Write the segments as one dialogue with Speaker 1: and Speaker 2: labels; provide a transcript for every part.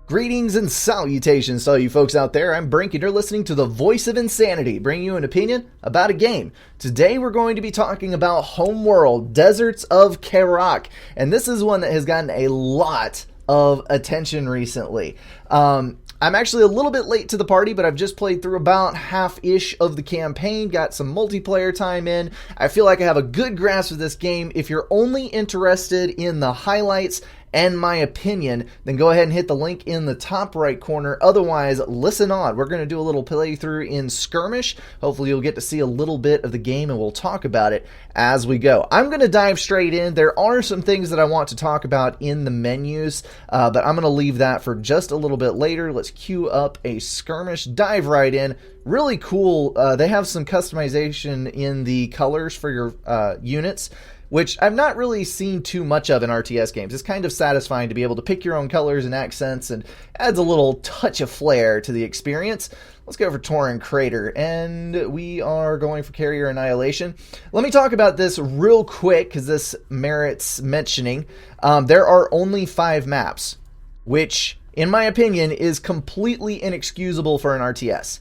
Speaker 1: Greetings and salutations to all you folks out there. I'm Brink and you're listening to the Voice of Insanity, bringing you an opinion about a game. Today we're going to be talking about Homeworld, Deserts of Kharak, and this is one that has gotten a lot of attention recently. I'm actually a little bit late to the party, but I've just played through about half-ish of the campaign, got some multiplayer time in. I feel like I have a good grasp of this game. If you're only interested in the highlights and my opinion, then go ahead and hit the link in the top right corner. Otherwise, listen on. We're going to do a little playthrough in Skirmish. Hopefully you'll get to see a little bit of the game and we'll talk about it as we go. I'm going to dive straight in. There are some things that I want to talk about in the menus, but I'm going to leave that for just a little bit later. Let's queue up a Skirmish, dive right in. Really cool. They have some customization in the colors for your units, which I've not really seen too much of in RTS games. It's kind of satisfying to be able to pick your own colors and accents and adds a little touch of flair to the experience. Let's go for Tauren Crater, and we are going for Carrier Annihilation. Let me talk about this real quick because this merits mentioning. There are only 5 maps, which, in my opinion, is completely inexcusable for an RTS.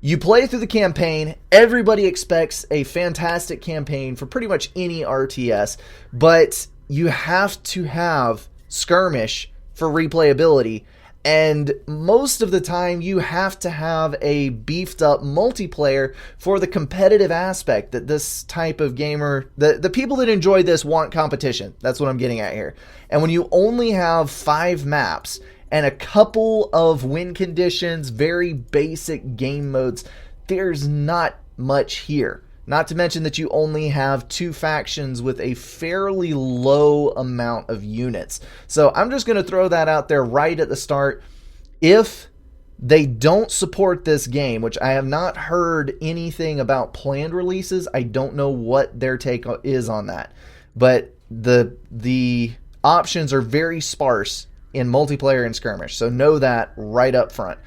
Speaker 1: You play through the campaign, everybody expects a fantastic campaign for pretty much any RTS, but you have to have Skirmish for replayability, and most of the time you have to have a beefed up multiplayer for the competitive aspect that this type of gamer, the people that enjoy this want competition. That's what I'm getting at here. And when you only have 5 maps, and a couple of win conditions, very basic game modes, there's not much here. Not to mention that you only have 2 factions with a fairly low amount of units. So I'm just going to throw that out there right at the start. If they don't support this game, which I have not heard anything about planned releases, I don't know what their take is on that. But the options are very sparse in multiplayer and Skirmish, so know that right up front.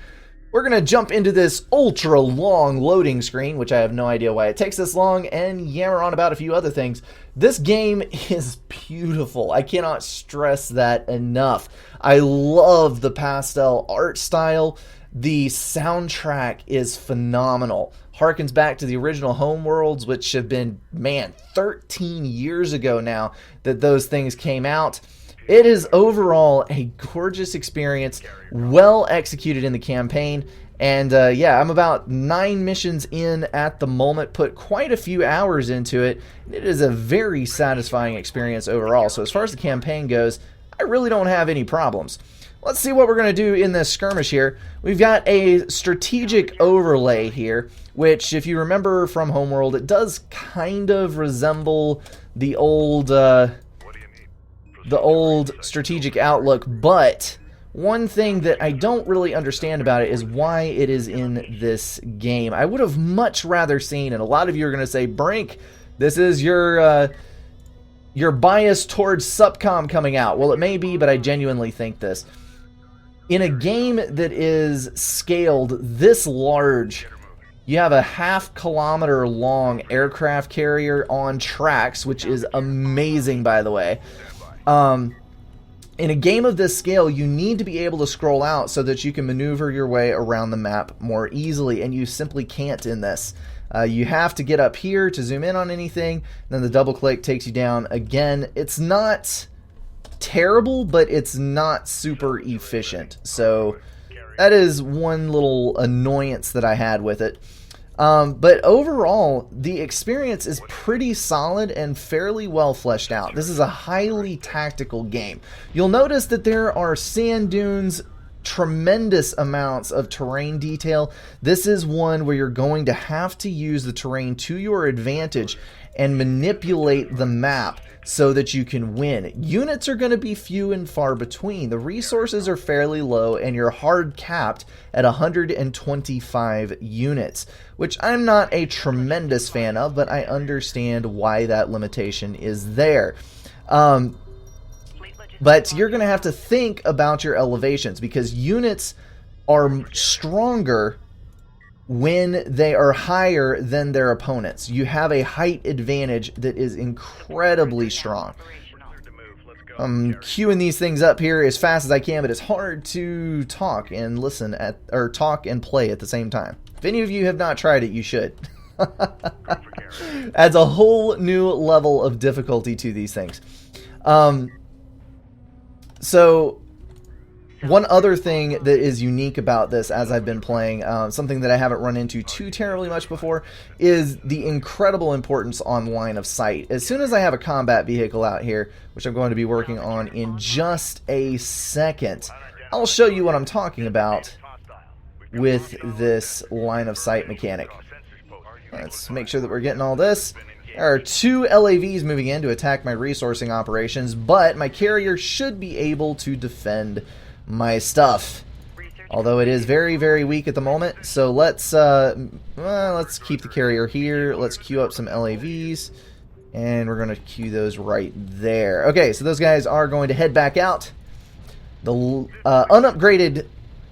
Speaker 1: We're going to jump into this ultra long loading screen, which I have no idea why it takes this long, and yammer on about a few other things. This game is beautiful. I cannot stress that enough. I love the pastel art style. The soundtrack is phenomenal. Harkens back to the original Homeworlds, which have been, 13 years ago now that those things came out. It is overall a gorgeous experience, well executed in the campaign, and yeah, I'm about 9 missions in at the moment, put quite a few hours into it. It is a very satisfying experience overall, so as far as the campaign goes, I really don't have any problems. Let's see what we're going to do in this skirmish here. We've got a strategic overlay here, which, if you remember from Homeworld, it does kind of resemble the old strategic outlook, but one thing that I don't really understand about it is why it is in this game. I would have much rather seen, and a lot of you are going to say, Brink, this is your bias towards Supcom coming out. Well, it may be, but I genuinely think this. In a game that is scaled this large, you have a half-kilometer long aircraft carrier on tracks, which is amazing, by the way. In a game of this scale, you need to be able to scroll out so that you can maneuver your way around the map more easily, and you simply can't in this. You have to get up here to zoom in on anything, then the double click takes you down again. It's not terrible, but it's not super efficient, so that is one little annoyance that I had with it. But overall, the experience is pretty solid and fairly well fleshed out. This is a highly tactical game. You'll notice that there are sand dunes, tremendous amounts of terrain detail. This is one where you're going to have to use the terrain to your advantage and manipulate the map so that you can win. Units are going to be few and far between. The resources are fairly low, and you're hard capped at 125 units, which I'm not a tremendous fan of, but I understand why that limitation is there. But you're going to have to think about your elevations, because units are stronger when they are higher than their opponents. You have a height advantage that is incredibly strong. I'm queuing these things up here as fast as I can, but it's hard to talk and listen at, or talk and play at the same time. If any of you have not tried it, you should. Adds a whole new level of difficulty to these things. So one other thing that is unique about this as I've been playing, something that I haven't run into too terribly much before, is the incredible importance on line of sight. As soon as I have a combat vehicle out here, which I'm going to be working on in just a second, I'll show you what I'm talking about with this line of sight mechanic. Let's make sure that we're getting all this. There are 2 LAVs moving in to attack my resourcing operations, but my carrier should be able to defend my stuff, although it is very, very weak at the moment. So let's keep the carrier here. Let's queue up some LAVs, and we're going to queue those right there. Okay, so those guys are going to head back out. The unupgraded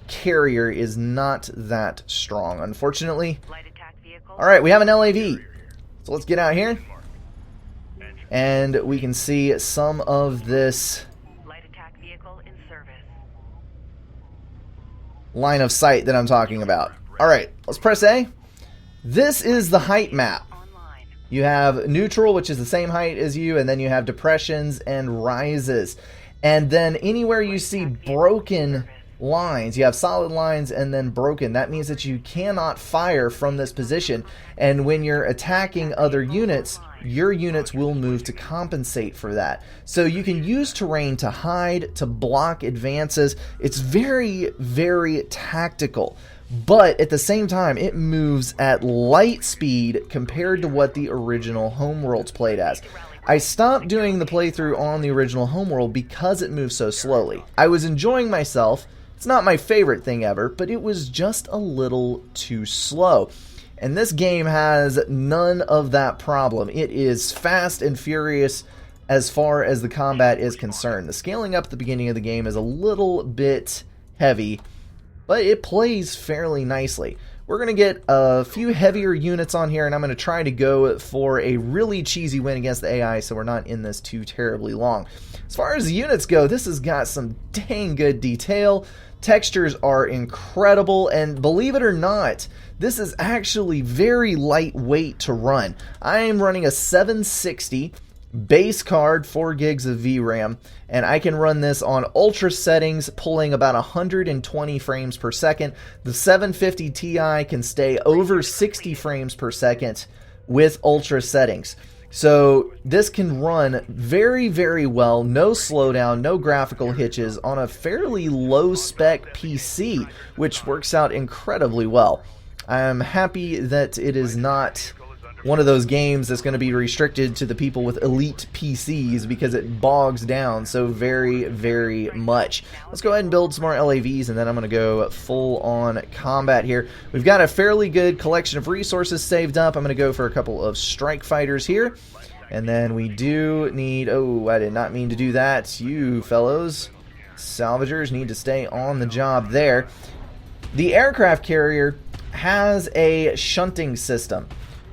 Speaker 1: carrier is not that strong, unfortunately. Alright, we have an LAV. So let's get out here, and we can see some of this line of sight that I'm talking about. Alright, let's press A. This is the height map. You have neutral, which is the same height as you, and then you have depressions and rises. And then anywhere you see broken lines, you have solid lines and then broken. That means that you cannot fire from this position, and when you're attacking other units, your units will move to compensate for that. So you can use terrain to hide, to block advances. It's very, very tactical, but at the same time it moves at light speed compared to what the original Homeworld's played as. I stopped doing the playthrough on the original Homeworld because it moves so slowly. I was enjoying myself. It's not my favorite thing ever, but it was just a little too slow. And this game has none of that problem. It is fast and furious as far as the combat is concerned. The scaling up at the beginning of the game is a little bit heavy, but it plays fairly nicely. We're going to get a few heavier units on here, and I'm going to try to go for a really cheesy win against the AI so we're not in this too terribly long. As far as the units go, this has got some dang good detail. Textures are incredible, and believe it or not, this is actually very lightweight to run. I am running a 760 base card, 4 gigs of VRAM, and I can run this on ultra settings, pulling about 120 frames per second. The 750 Ti can stay over 60 frames per second with ultra settings. So this can run very, very well, no slowdown, no graphical hitches on a fairly low spec PC, which works out incredibly well. I'm happy that it is not one of those games that's going to be restricted to the people with elite PCs because it bogs down so very, very much. Let's go ahead and build some more LAVs, and then I'm going to go full on combat here. We've got a fairly good collection of resources saved up. I'm going to go for a couple of strike fighters here, and then we do need, oh, I did not mean to do that. You fellows, salvagers, need to stay on the job there. The aircraft carrier has a shunting system.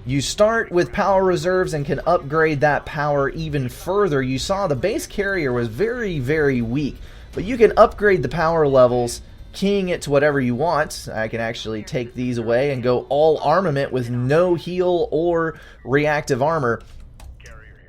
Speaker 1: You start with power reserves and can upgrade that power even further. You saw the base carrier was very, very weak, but you can upgrade the power levels, keying it to whatever you want. I can actually take these away and go all armament with no heal or reactive armor,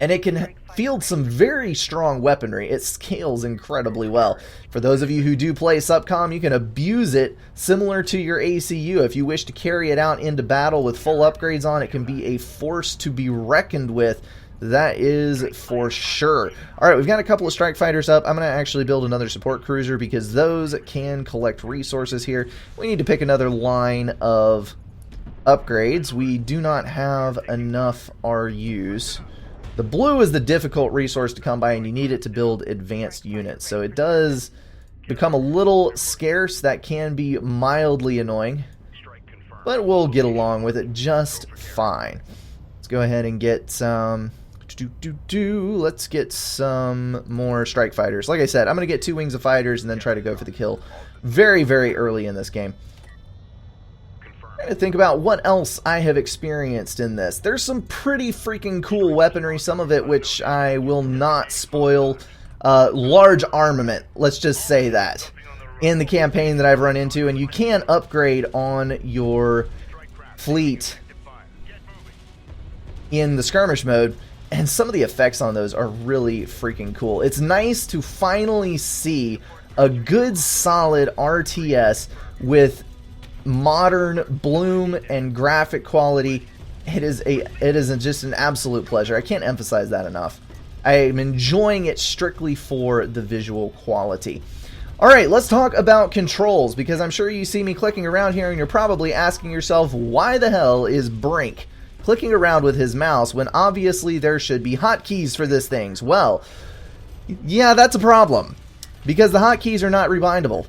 Speaker 1: and it can field some very strong weaponry. It scales incredibly well. For those of you who do play SupCom, you can abuse it similar to your ACU. If you wish to carry it out into battle with full upgrades on, it can be a force to be reckoned with. That is for sure. Alright, we've got a couple of strike fighters up. I'm going to actually build another support cruiser because those can collect resources here. We need to pick another line of upgrades. We do not have enough RUs. The blue is the difficult resource to come by, and you need it to build advanced units. So it does become a little scarce. That can be mildly annoying, but we'll get along with it just fine. Let's go ahead and get some... Let's get some more strike fighters. Like I said, I'm going to get 2 wings of fighters and then try to go for the kill very, very early in this game. To think about what else I have experienced in this. There's some pretty freaking cool weaponry, some of it which I will not spoil. large armament, let's just say that, in the campaign that I've run into, and you can upgrade on your fleet in the skirmish mode, and some of the effects on those are really freaking cool. It's nice to finally see a good solid RTS with modern bloom and graphic quality. It is just an absolute pleasure. I can't emphasize that enough. I am enjoying it strictly for the visual quality. Alright, let's talk about controls, because I'm sure you see me clicking around here and you're probably asking yourself, why the hell is Brink clicking around with his mouse when obviously there should be hotkeys for this thing? Well, yeah, that's a problem, because the hotkeys are not rebindable,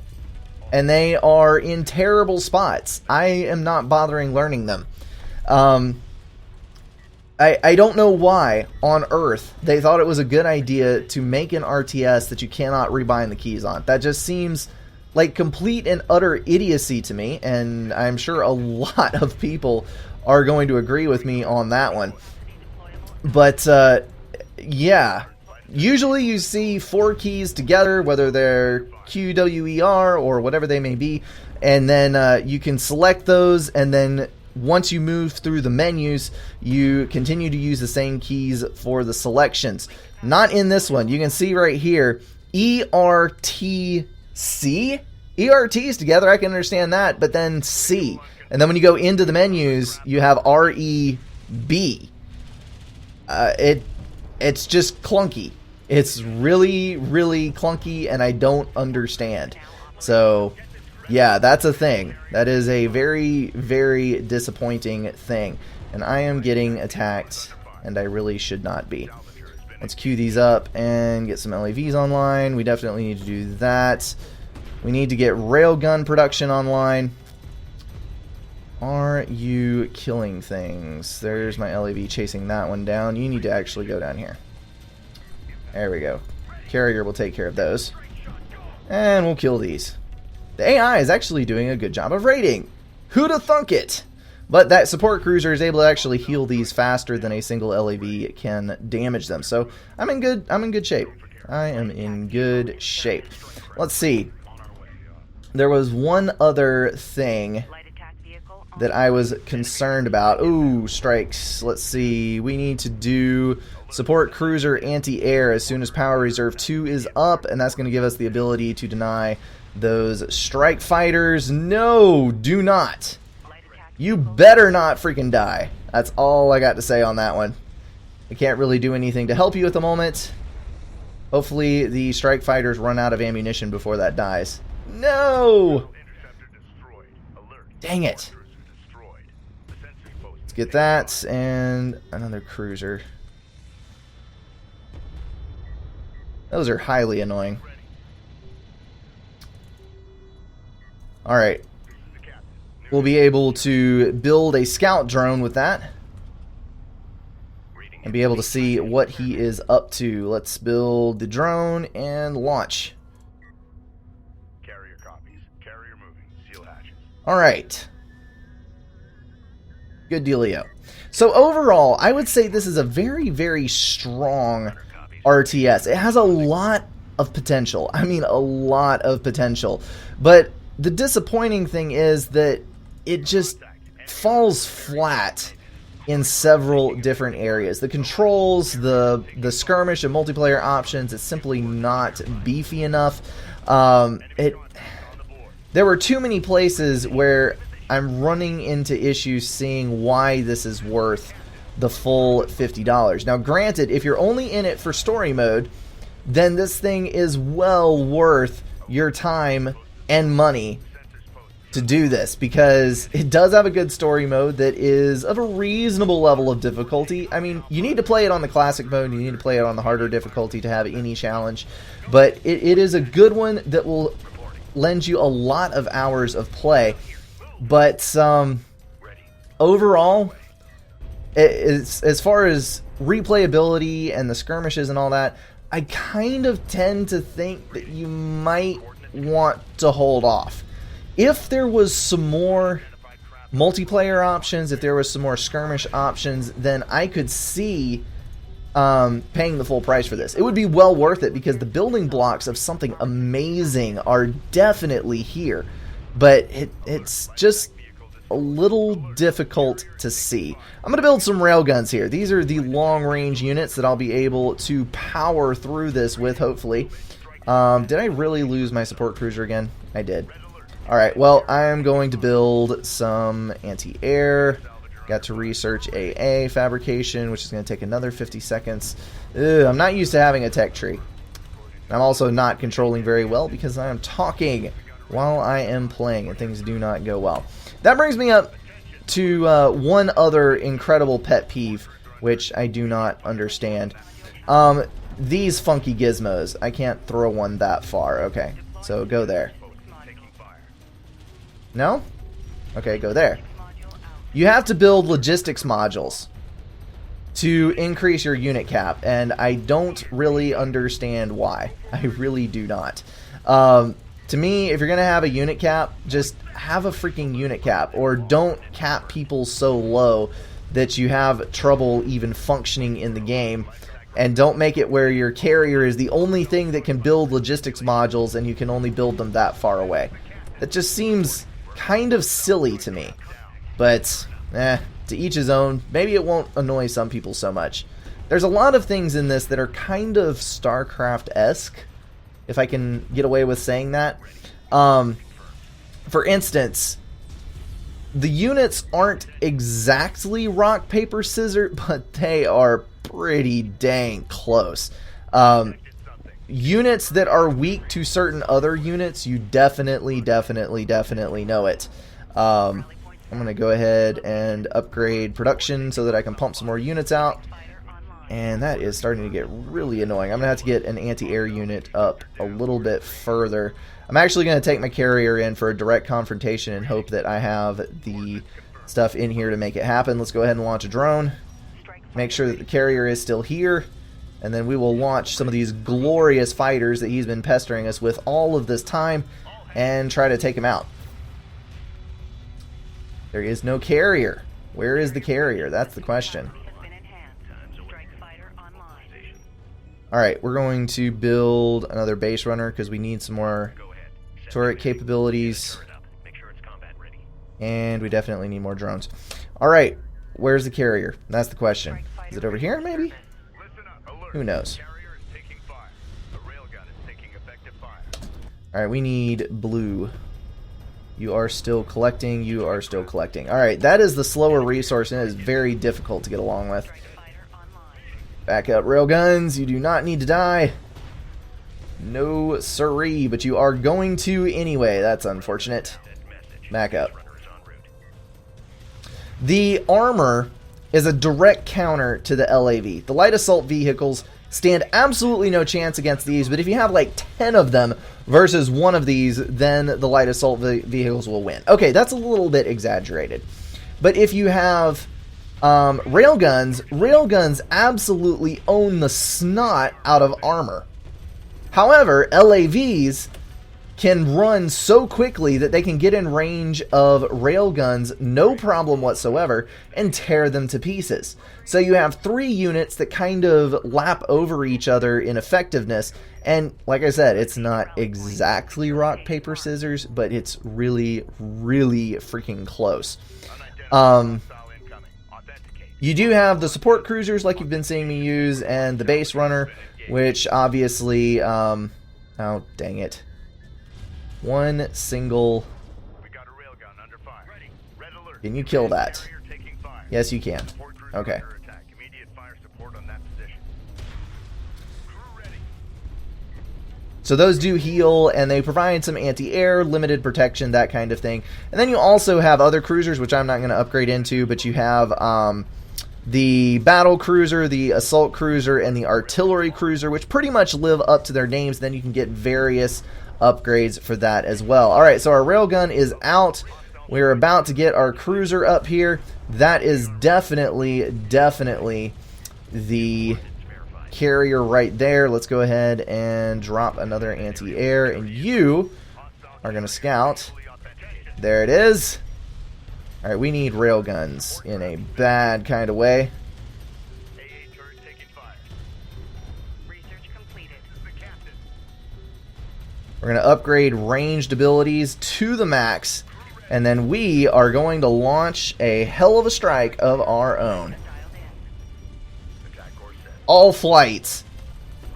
Speaker 1: and they are in terrible spots. I am not bothering learning them. I don't know why on earth they thought it was a good idea to make an RTS that you cannot rebind the keys on. That just seems like complete and utter idiocy to me, and I'm sure a lot of people are going to agree with me on that one. But yeah, usually you see 4 keys together, whether they're Q, W, E, R, or whatever they may be, and then you can select those, and then once you move through the menus, you continue to use the same keys for the selections. Not in this one. You can see right here, ERTC. ERTs together, I can understand that, but then C. And then when you go into the menus, you have REB. It's just clunky. It's really, really clunky, and I don't understand. So yeah, that's a thing. That is a very, very disappointing thing. And I am getting attacked, and I really should not be. Let's queue these up and get some LAVs online. We definitely need to do that. We need to get railgun production online. Are you killing things? There's my LAV chasing that one down. You need to actually go down here. There we go. Carrier will take care of those. And we'll kill these. The AI is actually doing a good job of raiding. Who'da thunk it? But that support cruiser is able to actually heal these faster than a single LAV can damage them. So I'm in good shape. I am in good shape. Let's see. There was one other thing that I was concerned about. Ooh, strikes. Let's see. We need to do support cruiser anti-air as soon as power reserve 2 is up, and that's going to give us the ability to deny those strike fighters. No, do not. You better not freaking die. That's all I got to say on that one. I can't really do anything to help you at the moment. Hopefully the strike fighters run out of ammunition before that dies. No! Dang it. Let's get that and another cruiser. Those are highly annoying. Alright. We'll be able to build a scout drone with that and be able to see what he is up to. Let's build the drone and launch.
Speaker 2: Carrier copies. Carrier moving. Seal hatches.
Speaker 1: Alright. Good dealio. So overall, I would say this is a very, very strong RTS. It has a lot of potential. I mean, a lot of potential. But the disappointing thing is that it just falls flat in several different areas. The controls, the skirmish and multiplayer options, it's simply not beefy enough. There were too many places where I'm running into issues seeing why this is worth the full $50. Now granted, if you're only in it for story mode, then this thing is well worth your time and money to do this, because it does have a good story mode that is of a reasonable level of difficulty. I mean, you need to play it on the classic mode, you need to play it on the harder difficulty to have any challenge, but it is a good one that will lend you a lot of hours of play. But overall, as far as replayability and the skirmishes and all that, I kind of tend to think that you might want to hold off. If there was some more multiplayer options, if there was some more skirmish options, then I could see paying the full price for this. It would be well worth it because the building blocks of something amazing are definitely here, but it's just a little difficult to see. I'm going to build some railguns here. These are the long-range units that I'll be able to power through this with, hopefully. Did I really lose my support cruiser again? I did. Alright, well, I'm going to build some anti-air. Got to research AA fabrication, which is going to take another 50 seconds. I'm not used to having a tech tree. I'm also not controlling very well because I am talking while I am playing, and things do not go well. That brings me up to one other incredible pet peeve, which I do not understand. These funky gizmos. I can't throw one that far. Okay, so go there. No? Okay, go there. You have to build logistics modules to increase your unit cap, and I don't really understand why. I really do not. To me, if you're going to have a unit cap, just have a freaking unit cap, or don't cap people so low that you have trouble even functioning in the game, and don't make it where your carrier is the only thing that can build logistics modules and you can only build them that far away. That just seems kind of silly to me. But, to each his own. Maybe it won't annoy some people so much. There's a lot of things in this that are kind of StarCraft-esque, if I can get away with saying that. For instance, the units aren't exactly rock, paper, scissors, but they are pretty dang close. Units that are weak to certain other units, you definitely know it. I'm going to go ahead and upgrade production so that I can pump some more units out. And that is starting to get really annoying. I'm going to have to get an anti-air unit up a little bit further. I'm actually going to take my carrier in for a direct confrontation and hope that I have the stuff in here to make it happen. Let's go ahead and launch a drone. Make sure that the carrier is still here. And then we will launch some of these glorious fighters that he's been pestering us with all of this time and try to take him out. There is no carrier. Where is the carrier? That's the question. Alright, we're going to build another base runner because we need some more turret capabilities. And we definitely need more drones. Alright, where's the carrier? That's the question. Is it over here, maybe? Who knows? Alright, we need blue. You are still collecting. You are still collecting. Alright, that is the slower resource, and it is very difficult to get along with. Back up, railguns. You do not need to die. No siree, but you are going to anyway. That's unfortunate. Back up. The armor is a direct counter to the LAV. The light assault vehicles stand absolutely no chance against these, but if you have like 10 of them versus one of these, then the light assault vehicles will win. Okay, that's a little bit exaggerated. But if you have railguns absolutely own the snot out of armor. However, LAVs can run so quickly that they can get in range of railguns no problem whatsoever and tear them to pieces. So you have three units that kind of lap over each other in effectiveness, and like I said, it's not exactly rock, paper, scissors, but it's really, really freaking close. You do have the support cruisers like you've been seeing me use, and the base runner, which obviously, oh dang it. One single. Can you kill that? Yes, you can. Okay. So those do heal, and they provide some anti-air, limited protection, that kind of thing. And then you also have other cruisers, which I'm not going to upgrade into, but you have the battle cruiser, the assault cruiser, and the artillery cruiser, which pretty much live up to their names. Then you can get various upgrades for that as well. Alright, so our railgun is out. We're about to get our cruiser up here. That is definitely the carrier right there. Let's go ahead and drop another anti-air, and you are going to scout. There it is. Alright, we need railguns in a bad kind of way. We're going to upgrade ranged abilities to the max. And then we are going to launch a hell of a strike of our own. All flights.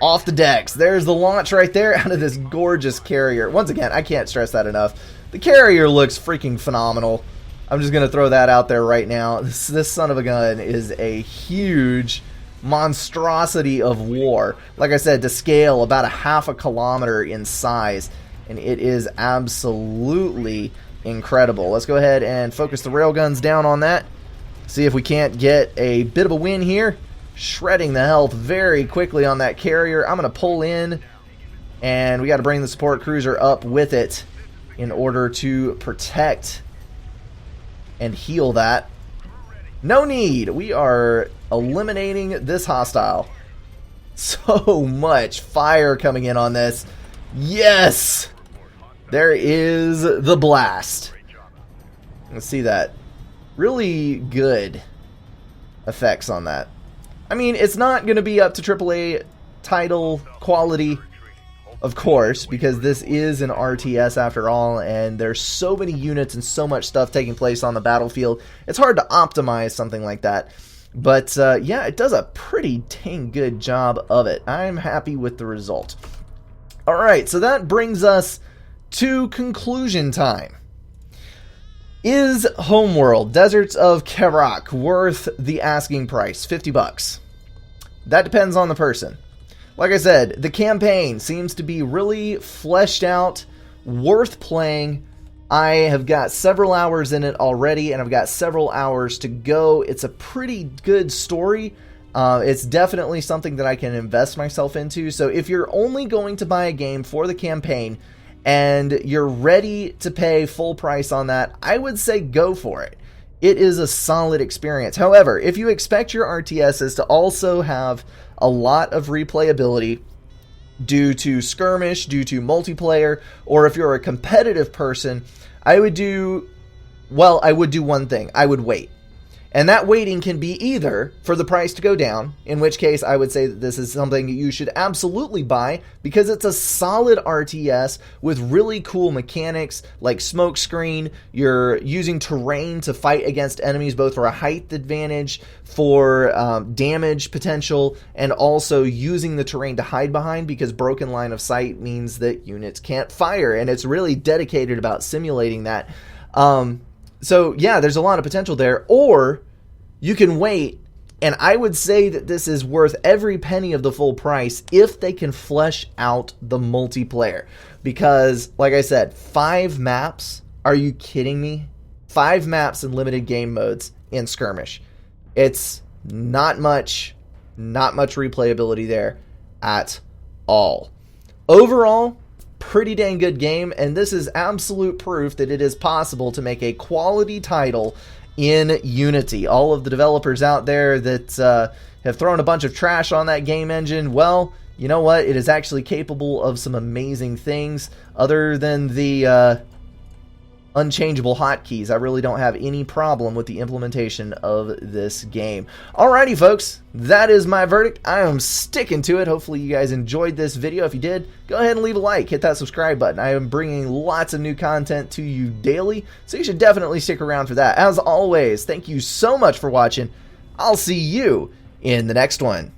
Speaker 1: Off the decks. There's the launch right there out of this gorgeous carrier. Once again, I can't stress that enough. The carrier looks freaking phenomenal. I'm just going to throw that out there right now. This son of a gun is a huge monstrosity of war. Like I said, to scale, about a half a kilometer in size. And it is absolutely incredible. Let's go ahead and focus the railguns down on that. See if we can't get a bit of a win here. Shredding the health very quickly on that carrier. I'm going to pull in, and we got to bring the support cruiser up with it in order to protect and heal that. No need. We are eliminating this hostile. So much fire coming in on this. Yes! There is the blast. Let's see that. Really good effects on that. I mean, it's not going to be up to AAA title quality, of course, because this is an RTS after all, and there's so many units and so much stuff taking place on the battlefield. It's hard to optimize something like that. But, yeah, it does a pretty dang good job of it. I'm happy with the result. Alright, so that brings us to conclusion time. Is Homeworld Deserts of Kharak worth the asking price, $50? That depends on the person. Like I said, the campaign seems to be really fleshed out, worth playing. I have got several hours in it already, and I've got several hours to go. It's a pretty good story. It's definitely something that I can invest myself into. So if you're only going to buy a game for the campaign, and you're ready to pay full price on that, I would say go for it. It is a solid experience. However, if you expect your RTSs to also have a lot of replayability due to skirmish, due to multiplayer, or if you're a competitive person, I would do one thing. I would wait. And that waiting can be either for the price to go down, in which case I would say that this is something you should absolutely buy because it's a solid RTS with really cool mechanics like smoke screen. You're using terrain to fight against enemies both for a height advantage, for damage potential, and also using the terrain to hide behind because broken line of sight means that units can't fire, and it's really dedicated about simulating that. So yeah, there's a lot of potential there. Or you can wait, and I would say that this is worth every penny of the full price if they can flesh out the multiplayer. Because, like I said, 5 maps? Are you kidding me? 5 maps and limited game modes in Skirmish. It's not much replayability there at all. Overall, pretty dang good game, and this is absolute proof that it is possible to make a quality title in Unity. All of the developers out there that have thrown a bunch of trash on that game engine, well, you know what? It is actually capable of some amazing things. Other than the unchangeable hotkeys, I really don't have any problem with the implementation of this game. Alrighty, folks, that is my verdict. I am sticking to it. Hopefully you guys enjoyed this video. If you did, go ahead and leave a like, hit that subscribe button. I am bringing lots of new content to you daily, so you should definitely stick around for that. As always, thank you so much for watching. I'll see you in the next one.